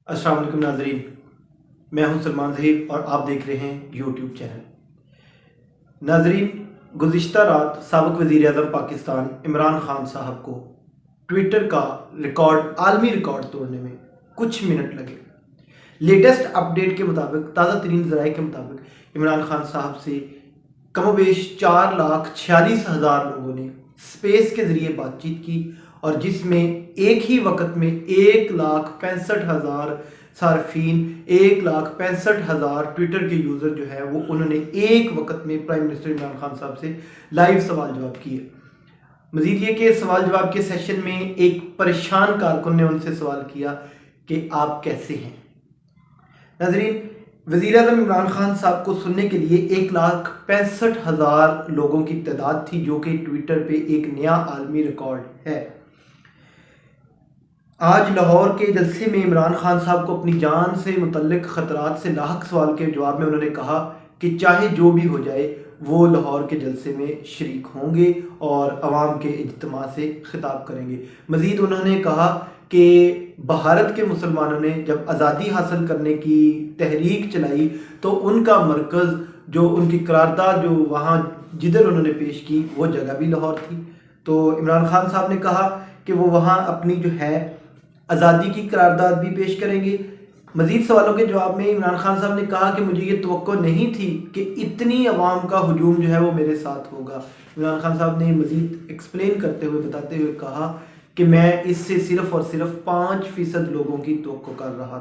अस्सलाम वालेकुम नाजरीन, मैं हूं सलमान ज़हीर और आप देख रहे हैं यूट्यूब चैनल। नाजरीन, गुज़िश्ता रात साबिक़ वज़ीर आज़म पाकिस्तान इमरान खान साहब को ट्विटर का आलमी रिकॉर्ड तोड़ने में कुछ मिनट लगे। लेटेस्ट अपडेट के मुताबिक, ताज़ा तरीन ज़राए के मुताबिक इमरान खान साहब से कमोबेश 4,46,000 लोगों ने स्पेस के ज़रिए बातचीत की और जिसमें एक ही वक्त में 1,65,000 सार्फिन, 1,65,000 ट्विटर के यूज़र जो है वो उन्होंने एक वक्त में प्राइम मिनिस्टर इमरान खान साहब से लाइव सवाल जवाब किए। मज़ीद ये कि सवाल जवाब के सेशन में एक परेशान कारकुन ने उनसे सवाल किया कि आप कैसे हैं। नाज़रीन, वज़ीर आज़म इमरान खान साहब को सुनने के लिए 1,65,000 लोगों की तादाद थी, जो कि ट्विटर पे एक नया आलमी रिकॉर्ड है। आज लाहौर के जलसे में इमरान खान साहब को अपनी जान से मुतल्लिक ख़तरात से लाहक सवाल के जवाब में उन्होंने कहा कि चाहे जो भी हो जाए वो लाहौर के जलसे में शरीक होंगे और अवाम के इज्तिमा से खिताब करेंगे। मज़ीद उन्होंने कहा कि भारत के मुसलमानों ने जब आज़ादी हासिल करने की तहरीक चलाई तो उनका मरकज़, जो उनकी करारदाद जो वहाँ जिधर उन्होंने पेश की, वो जगह भी लाहौर थी। तो इमरान खान साहब ने कहा कि वो वहाँ अपनी जो है आज़ादी की करारदाद भी पेश करेंगे। मज़ीद सवालों के जवाब में इमरान खान साहब ने कहा कि मुझे ये तवक्को नहीं थी कि इतनी अवाम का हुजूम जो है वो मेरे साथ होगा। इमरान खान साहब ने मज़ीद एक्सप्लेन करते हुए, बताते हुए कहा कि मैं इससे सिर्फ़ और सिर्फ 5% लोगों की तवक्को कर रहा था।